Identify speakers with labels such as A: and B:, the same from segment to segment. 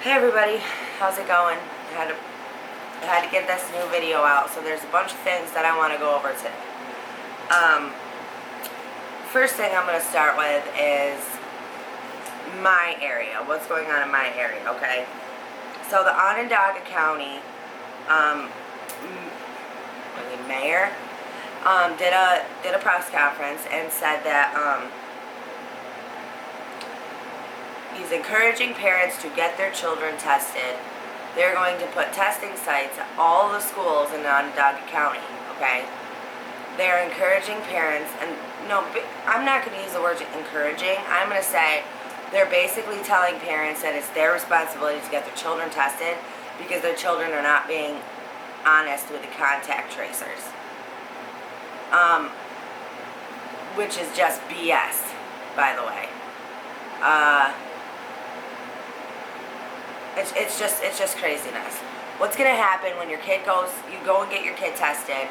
A: Hey everybody, how's it going? I had to get this new video out, so there's a bunch of things that I want to go over today. First thing I'm going to start with is my area, what's going on in my area, okay? So the Onondaga County mayor did a press conference and said that he's encouraging parents to get their children tested. They're going to put testing sites at all the schools in Onondaga County, okay? They're encouraging parents, and no, I'm not going to use the word encouraging. I'm going to say they're basically telling parents that it's their responsibility to get their children tested because their children are not being honest with the contact tracers. Which is just BS, by the way. It's just craziness. What's gonna happen when your kid you go and get your kid tested,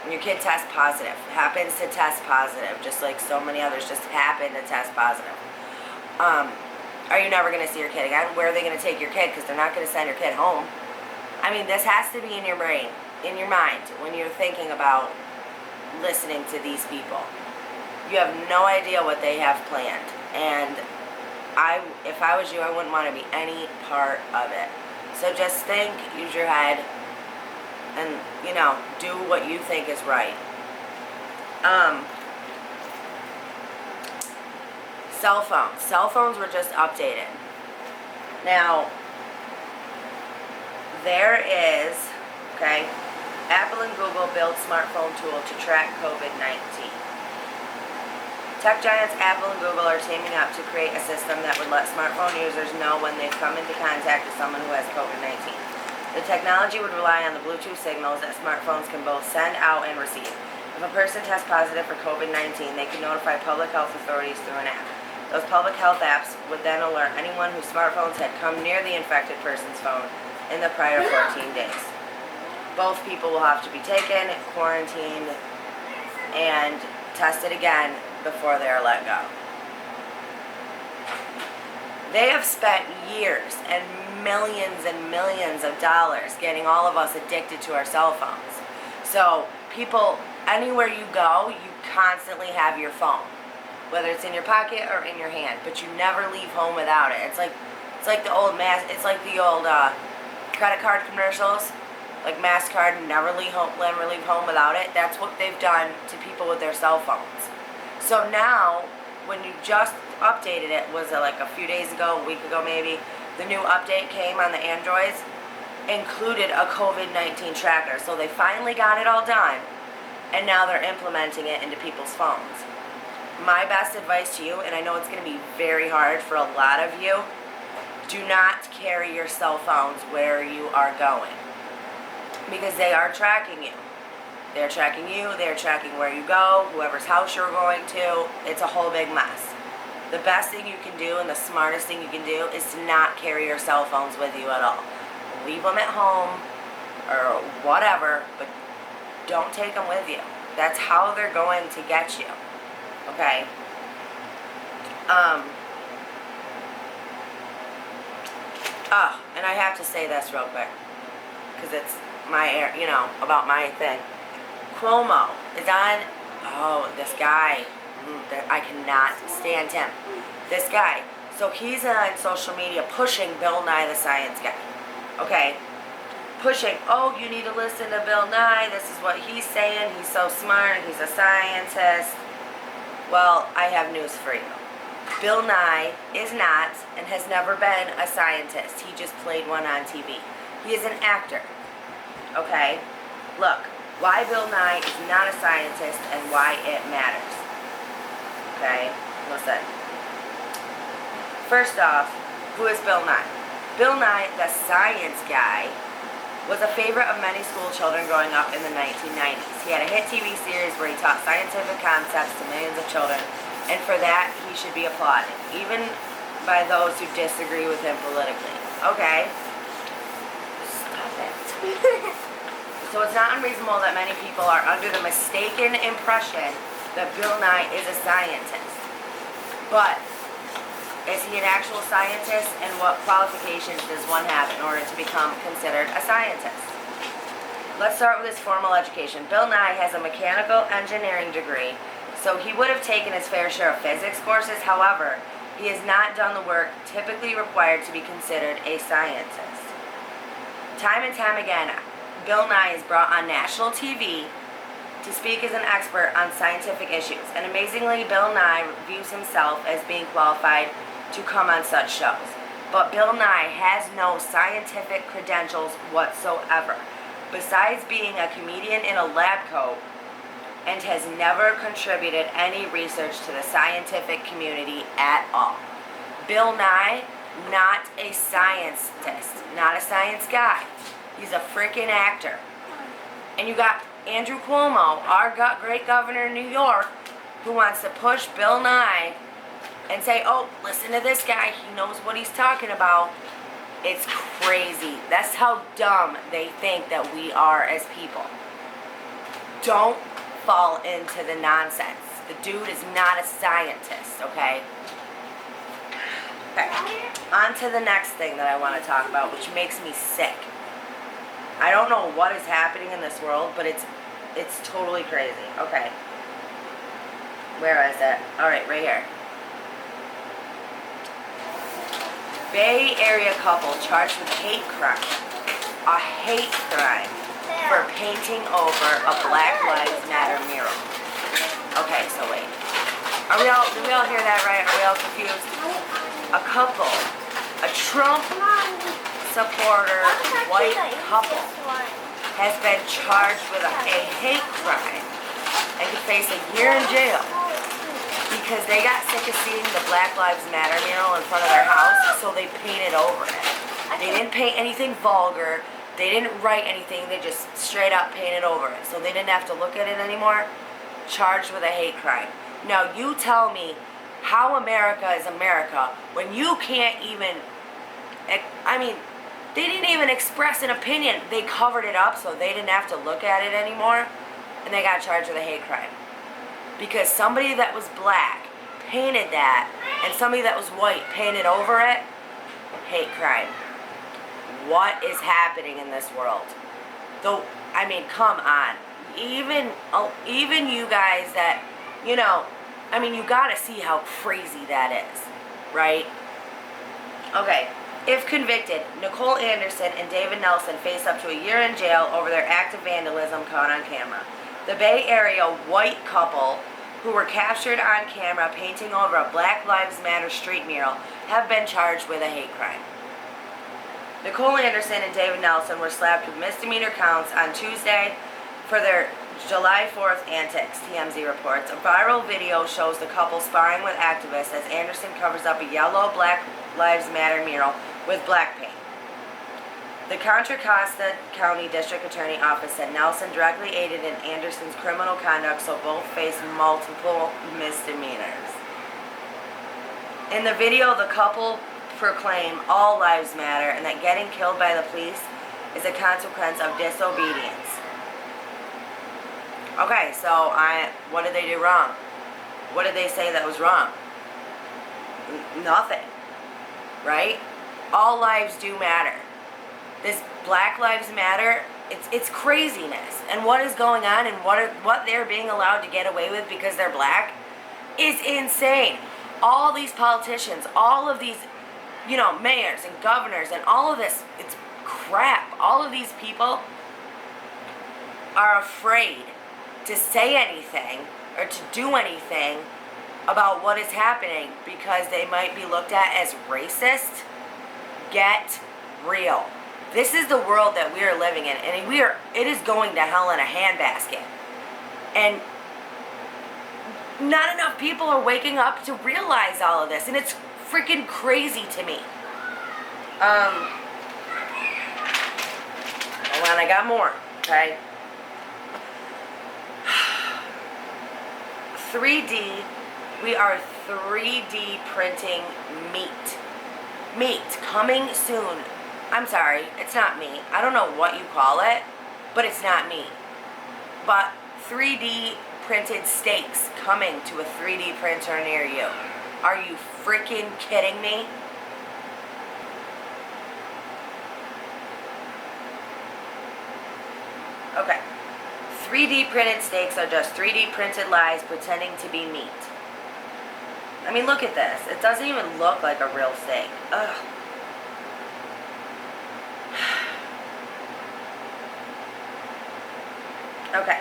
A: and your kid tests positive, happens to test positive, just like so many others just happen to test positive. Are you never gonna see your kid again? Where are they gonna take your kid? Because they're not gonna send your kid home. I mean, this has to be in your brain, in your mind, when you're thinking about listening to these people. You have no idea what they have planned, and if I was you, I wouldn't want to be any part of it. So just think, use your head, and, do what you think is right. Cell phones. Cell phones were just updated. Now, there is, Apple and Google build smartphone tool to track COVID-19. Tech giants Apple and Google are teaming up to create a system that would let smartphone users know when they've come into contact with someone who has COVID-19. The technology would rely on the Bluetooth signals that smartphones can both send out and receive. If a person tests positive for COVID-19, they can notify public health authorities through an app. Those public health apps would then alert anyone whose smartphones had come near the infected person's phone in the prior 14 days. Both people will have to be taken, quarantined, and tested again before they are let go. They have spent years and millions of dollars getting all of us addicted to our cell phones. So people, anywhere you go, you constantly have your phone, whether it's in your pocket or in your hand, but you never leave home without it. It's like the old credit card commercials, like MasterCard, never leave home without it. That's what they've done to people with their cell phones. So now, when you just updated it, was it like a few days ago, a week ago maybe, the new update came on the Androids, included a COVID-19 tracker. So they finally got it all done, and now they're implementing it into people's phones. My best advice to you, and I know it's going to be very hard for a lot of you, do not carry your cell phones where you are going, because they are tracking you. They're tracking you, they're tracking where you go, whoever's house you're going to. It's a whole big mess. The best thing you can do and the smartest thing you can do is to not carry your cell phones with you at all. Leave them at home or whatever, but don't take them with you. That's how they're going to get you. Okay? And I have to say this real quick, because it's about my thing. Cuomo is on, this guy, I cannot stand him. This guy, so he's on social media pushing Bill Nye the Science Guy, pushing, you need to listen to Bill Nye, this is what he's saying, he's so smart, he's a scientist. Well, I have news for you. Bill Nye is not, and has never been, a scientist. He just played one on TV. He is an actor, Look, why Bill Nye is not a scientist and why it matters. Listen. First off, who is Bill Nye? Bill Nye, the Science Guy, was a favorite of many school children growing up in the 1990s. He had a hit TV series where he taught scientific concepts to millions of children, and for that, he should be applauded, even by those who disagree with him politically. Stop it. So it's not unreasonable that many people are under the mistaken impression that Bill Nye is a scientist. But Is he an actual scientist, and what qualifications does one have in order to become considered a scientist? Let's start with his formal education. Bill Nye has a mechanical engineering degree, so he would have taken his fair share of physics courses. However, he has not done the work typically required to be considered a scientist. Time and time again, Bill Nye is brought on national TV to speak as an expert on scientific issues, and amazingly, Bill Nye views himself as being qualified to come on such shows. But Bill Nye has no scientific credentials whatsoever, besides being a comedian in a lab coat, and has never contributed any research to the scientific community at all. Bill Nye, not a scientist, not a science guy. He's a freaking actor. And you got Andrew Cuomo, our great governor in New York, who wants to push Bill Nye and say, oh, listen to this guy, he knows what he's talking about. It's crazy. That's how dumb they think that we are as people. Don't fall into the nonsense. The dude is not a scientist, okay? Okay, on to the next thing that I want to talk about, which makes me sick. I don't know what is happening in this world, but it's totally crazy. Okay. Where is it? Alright, right here. Bay Area couple charged with hate crime. A hate crime for painting over a Black Lives Matter mural. Okay, so wait. Did we all hear that right? Are we all confused? A couple, a Trump supporter, white couple, has been charged with a hate crime and could face a year in jail because they got sick of seeing the Black Lives Matter mural in front of their house, so they painted over it. They didn't paint anything vulgar. They didn't write anything. They just straight up painted over it, so they didn't have to look at it anymore. Charged with a hate crime. Now you tell me how America is America when you can't even, I mean, they didn't even express an opinion. They covered it up so they didn't have to look at it anymore, and they got charged with a hate crime. Because somebody that was black painted that, and somebody that was white painted over it, hate crime. What is happening in this world? Though, I mean, come on. Even you guys that, you know, I mean, you gotta see how crazy that is, right? Okay, if convicted, Nicole Anderson and David Nelson face up to a year in jail over their act of vandalism caught on camera. The Bay Area white couple who were captured on camera painting over a Black Lives Matter street mural have been charged with a hate crime. Nicole Anderson and David Nelson were slapped with misdemeanor counts on Tuesday for their July 4th antics, TMZ reports. A viral video shows the couple sparring with activists as Anderson covers up a yellow Black Lives Matter mural with black paint. The Contra Costa County District Attorney Office said Nelson directly aided in Anderson's criminal conduct, so both face multiple misdemeanors. In the video, the couple proclaim all lives matter and that getting killed by the police is a consequence of disobedience. Okay, so what did they do wrong? What did they say that was wrong? Nothing, right? All lives do matter. This Black Lives Matter, it's craziness. And what is going on and what they're being allowed to get away with because they're black is insane. All these politicians, all of these, you know, mayors and governors and all of this, it's crap. All of these people are afraid to say anything or to do anything about what is happening because they might be looked at as racist. Get real. This is the world that we are living in, and it is going to hell in a handbasket. And not enough people are waking up to realize all of this, and it's freaking crazy to me. Hold on, I got more, okay? 3D, we are 3D printing meat. Meat, coming soon. I'm sorry, it's not meat. I don't know what you call it, but it's not meat. But 3D printed steaks coming to a 3D printer near you. Are you freaking kidding me? Okay. 3D printed steaks are just 3D printed lies pretending to be meat. I mean, look at this. It doesn't even look like a real steak. Ugh. Okay.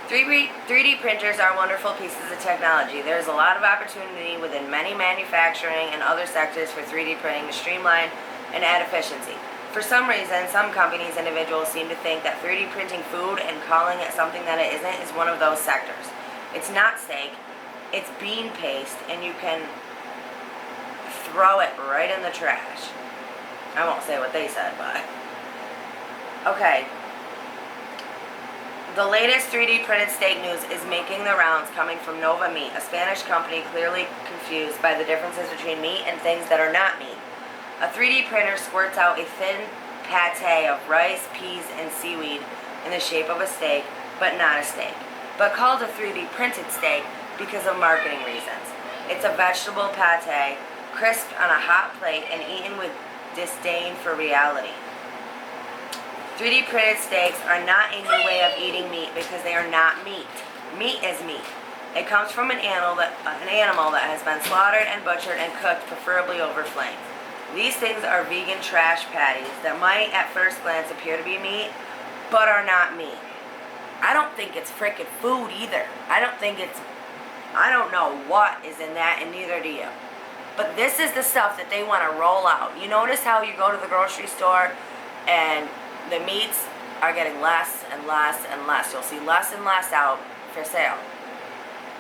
A: 3D printers are wonderful pieces of technology. There is a lot of opportunity within many manufacturing and other sectors for 3D printing to streamline and add efficiency. For some reason, some companies, individuals seem to think that 3D printing food and calling it something that it isn't is one of those sectors. It's not steak, it's bean paste, and you can throw it right in the trash. I won't say what they said, but... Okay. The latest 3D printed steak news is making the rounds, coming from Nova Meat, a Spanish company clearly confused by the differences between meat and things that are not meat. A 3D printer squirts out a thin pate of rice, peas, and seaweed in the shape of a steak, but not a steak. But called a 3D printed steak because of marketing reasons. It's a vegetable pate, crisped on a hot plate and eaten with disdain for reality. 3D printed steaks are not a new way of eating meat because they are not meat. Meat is meat. It comes from an animal that has been slaughtered and butchered and cooked, preferably over flames. These things are vegan trash patties that might at first glance appear to be meat, but are not meat. I don't think it's frickin' food either. I don't know what is in that, and neither do you. But this is the stuff that they want to roll out. You notice how you go to the grocery store and the meats are getting less and less and less. You'll see less and less out for sale.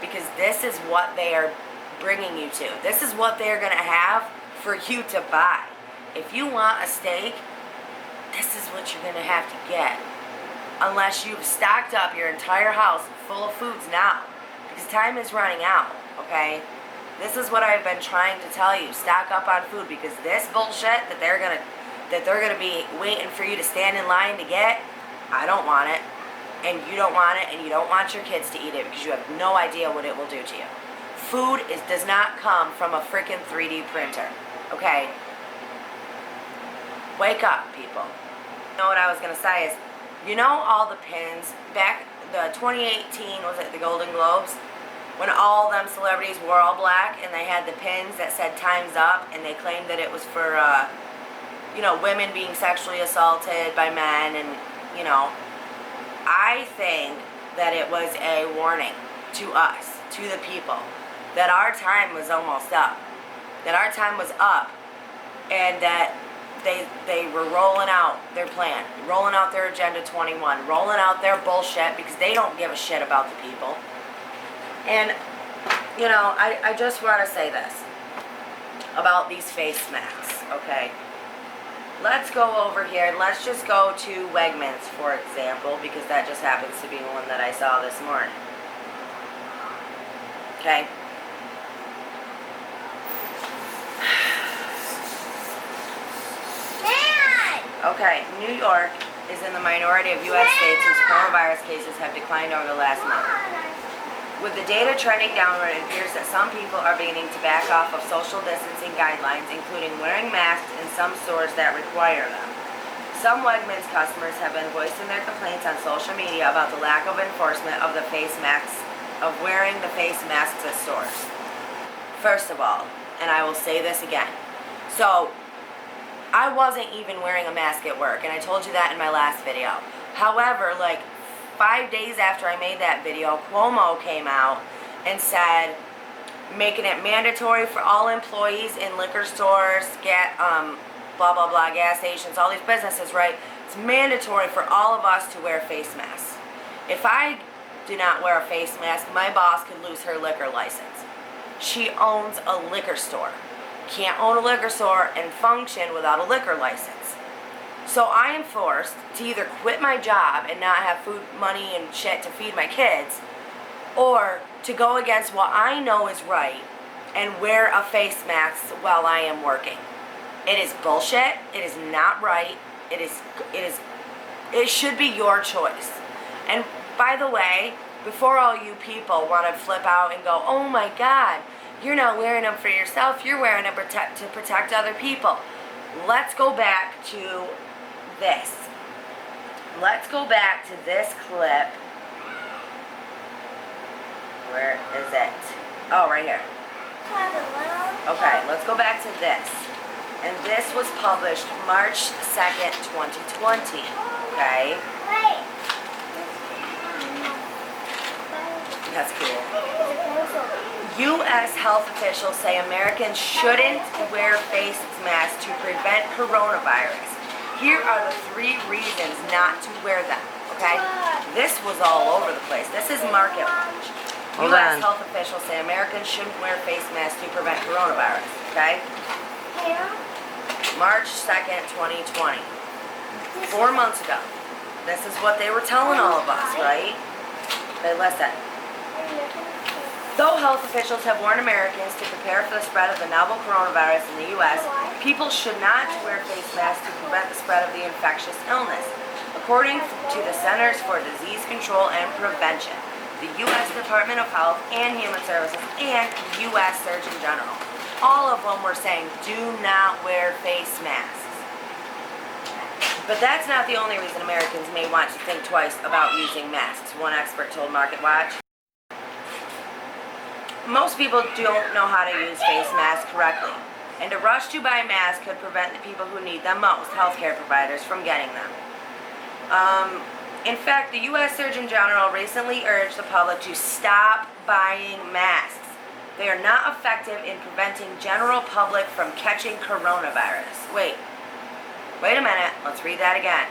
A: Because this is what they are bringing you to. This is what they're going to have for you to buy. If you want a steak, this is what you're going to have to get. Unless you've stocked up your entire house full of foods now. Because time is running out, okay? This is what I've been trying to tell you. Stock up on food, because this bullshit that they're gonna be waiting for you to stand in line to get, I don't want it, and you don't want it, and you don't want your kids to eat it because you have no idea what it will do to you. Food does not come from a freaking 3D printer, okay? Wake up, people. You know what I was gonna say is, you know all the pins back the 2018, was it the Golden Globes, when all them celebrities wore all black and they had the pins that said time's up, and they claimed that it was for women being sexually assaulted by men, and I think that it was a warning to us, to the people, that our time was almost up, and that they were rolling out their plan, rolling out their Agenda 21, rolling out their bullshit, because they don't give a shit about the people. And, I just want to say this about these face masks, okay? Let's go over here. Let's just go to Wegmans, for example, because that just happens to be one that I saw this morning. Okay? Okay, New York is in the minority of U.S. states whose coronavirus cases have declined over the last month. With the data trending downward, it appears that some people are beginning to back off of social distancing guidelines, including wearing masks in some stores that require them. Some Wegmans customers have been voicing their complaints on social media about the lack of enforcement of wearing the face masks at stores. First of all, and I will say this again, so I wasn't even wearing a mask at work, and I told you that in my last video. However, 5 days after I made that video, Cuomo came out and said, making it mandatory for all employees in liquor stores, blah, blah, blah, gas stations, all these businesses, right? It's mandatory for all of us to wear face masks. If I do not wear a face mask, my boss could lose her liquor license. She owns a liquor store. Can't own a liquor store and function without a liquor license. So I am forced to either quit my job and not have food, money, and shit to feed my kids, or to go against what I know is right and wear a face mask while I am working. It is bullshit. It is not right. It should be your choice. And by the way, before all you people want to flip out and go, oh my God, You're not wearing them for yourself. You're wearing them to protect other people. Let's go back to this. Let's go back to this clip. Where is it? Oh, right here. Okay, let's go back to this. And this was published March 2nd, 2020. Okay? That's cool. U.S. health officials say Americans shouldn't wear face masks to prevent coronavirus. Here are the 3 reasons not to wear them. Okay? This was all over the place. This is Market Watch. U.S. health officials say Americans shouldn't wear face masks to prevent coronavirus. Okay? March 2nd, 2020. 4 months ago. This is what they were telling all of us, right? Okay, listen. Though health officials have warned Americans to prepare for the spread of the novel coronavirus in the U.S., people should not wear face masks to prevent the spread of the infectious illness. According to the Centers for Disease Control and Prevention, the U.S. Department of Health and Human Services, and U.S. Surgeon General, all of them were saying, do not wear face masks. But that's not the only reason Americans may want to think twice about using masks, one expert told Market Watch. Most people don't know how to use face masks correctly, and to rush to buy masks could prevent the people who need them most, healthcare providers, from getting them. In fact, the U.S. Surgeon General recently urged the public to stop buying masks. They are not effective in preventing general public from catching coronavirus. Wait a minute, let's read that again.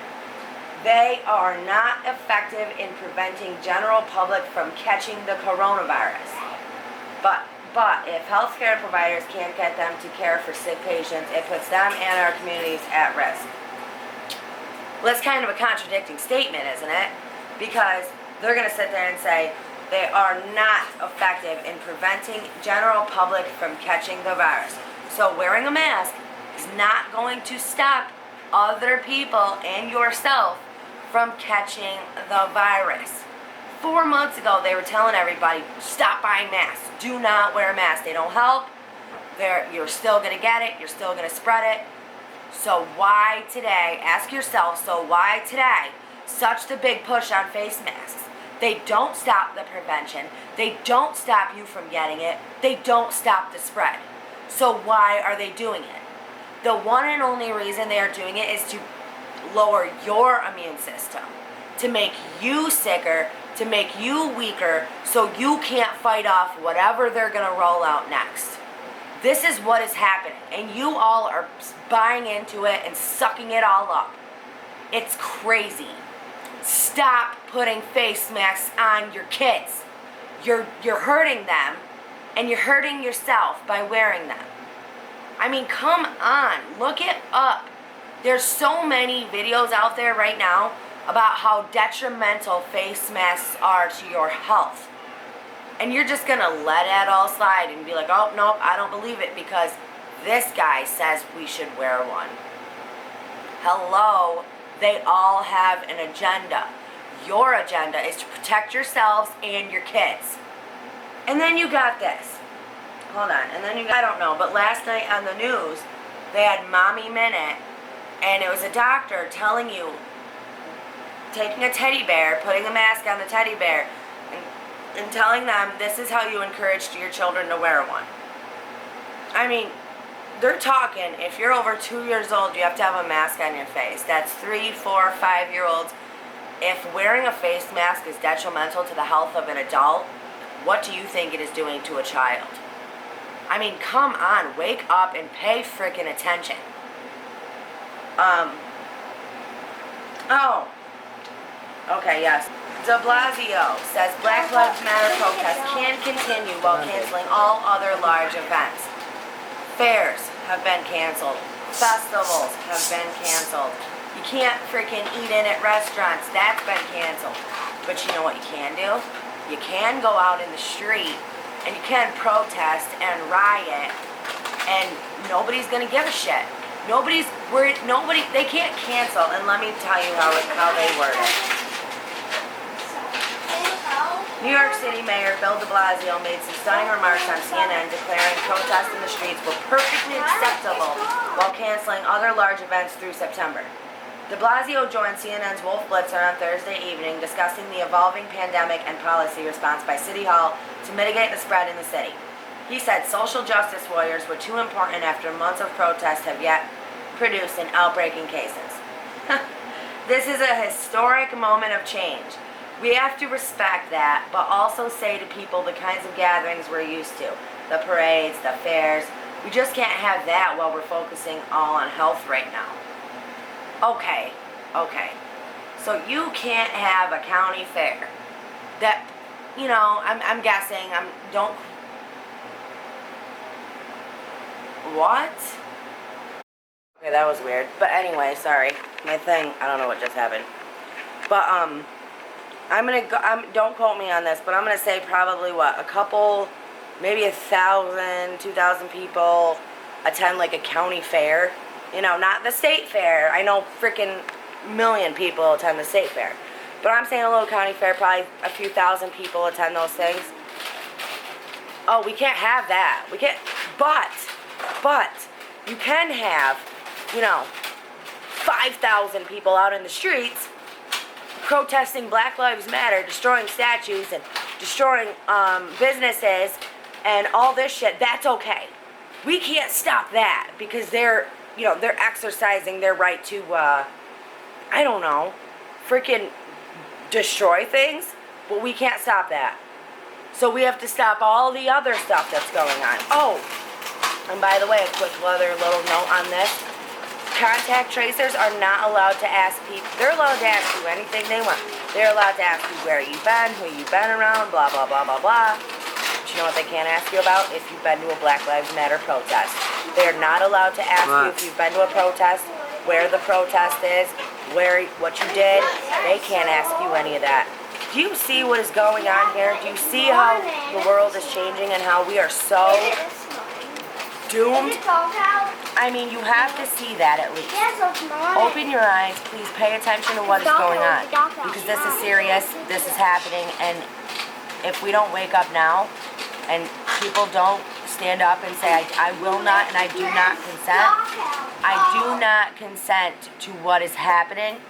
A: They are not effective in preventing general public from catching the coronavirus. But if healthcare providers can't get them to care for sick patients, it puts them and our communities at risk. Well, that's kind of a contradicting statement, isn't it? Because they're going to sit there and say they are not effective in preventing general public from catching the virus. So wearing a mask is not going to stop other people and yourself from catching the virus. 4 months ago, they were telling everybody, stop buying masks. Do not wear a mask. They don't help. You're still going to get it. You're still going to spread it. So why today, ask yourself, so why today such the big push on face masks? They don't stop the prevention. They don't stop you from getting it. They don't stop the spread. So why are they doing it? The one and only reason they are doing it is to lower your immune system, to make you sicker, to make you weaker, so you can't fight off whatever they're going to roll out next. This is what is happening, and you all are buying into it and sucking it all up. It's crazy. Stop putting face masks on your kids. You're hurting them, and you're hurting yourself by wearing them. I mean, come on, look it up. There's so many videos out there right now about how detrimental face masks are to your health. And you're just going to let it all slide and be like, oh, nope, I don't believe it because this guy says we should wear one. Hello, they all have an agenda. Your agenda is to protect yourselves and your kids. And then you got this. Hold on. And then I don't know, but last night on the news, they had Mommy Minute, and it was a doctor telling you, taking a teddy bear, putting a mask on the teddy bear, and telling them this is how you encourage your children to wear one. I mean, they're talking, if you're over 2 years old, you have to have a mask on your face. That's 3, 4, 5-year-olds. If wearing a face mask is detrimental to the health of an adult, what do you think it is doing to a child? I mean, come on, wake up and pay frickin' attention. Okay, yes. De Blasio says Black Lives Matter protests can continue while canceling all other large events. Fairs have been canceled. Festivals have been canceled. You can't freaking eat in at restaurants. That's been canceled. But you know what you can do? You can go out in the street and you can protest and riot, and nobody's gonna give a shit. Nobody's worried. They can't cancel. And let me tell you how they word it. New York City Mayor Bill de Blasio made some stunning remarks on CNN declaring protests in the streets were perfectly acceptable while canceling other large events through September. De Blasio joined CNN's Wolf Blitzer on Thursday evening discussing the evolving pandemic and policy response by City Hall to mitigate the spread in the city. He said social justice warriors were too important after months of protests have yet produced an outbreak in cases. This is a historic moment of change. We have to respect that, but also say to people the kinds of gatherings we're used to. The parades, the fairs. We just can't have that while we're focusing all on health right now. Okay. So you can't have a county fair. That, you know, I'm guessing, what? Okay, that was weird. But anyway, sorry. My thing, I don't know what just happened. But, I'm gonna go, don't quote me on this, but I'm gonna say probably what, a couple, maybe 1,000, 2,000 people attend like a county fair. You know, not the state fair. I know freaking million people attend the state fair. But I'm saying a little county fair, probably a few thousand people attend those things. Oh, we can't have that. We can't, but, you can have, you know, 5,000 people out in the streets protesting Black Lives Matter, destroying statues and destroying businesses and all this shit. That's okay. We can't stop that because they're exercising their right to, I don't know, freaking destroy things, but we can't stop that. So we have to stop all the other stuff that's going on. Oh, and by the way, a quick other little note on this. Contact tracers are not allowed to ask people. They're allowed to ask you anything they want. They're allowed to ask you where you've been, who you've been around, blah, blah, blah, blah, blah. But you know what they can't ask you about? If you've been to a Black Lives Matter protest. They're not allowed to ask you if you've been to a protest, where the protest is, what you did. They can't ask you any of that. Do you see what is going on here? Do you see how the world is changing and how we are so doomed? I mean, you have to see that at least. Open your eyes, please pay attention to what is going on. Because this is serious, this is happening, and if we don't wake up now, and people don't stand up and say, I will not and I do not consent to what is happening,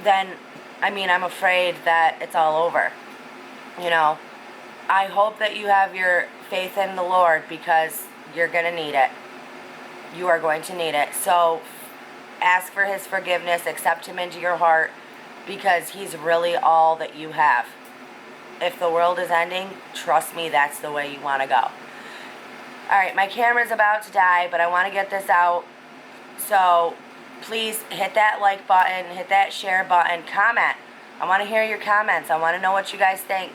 A: then, I mean, I'm afraid that it's all over. You know, I hope that you have your faith in the Lord because you're going to need it. You are going to need it. So ask for His forgiveness, accept Him into your heart because He's really all that you have. If the world is ending, trust me, that's the way you want to go. Alright, my camera's about to die, but I want to get this out. So please hit that like button, hit that share button, comment. I want to hear your comments. I want to know what you guys think.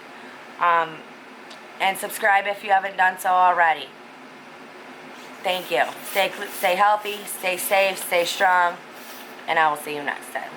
A: And subscribe if you haven't done so already. Thank you. Stay healthy, stay safe, stay strong, and I will see you next time.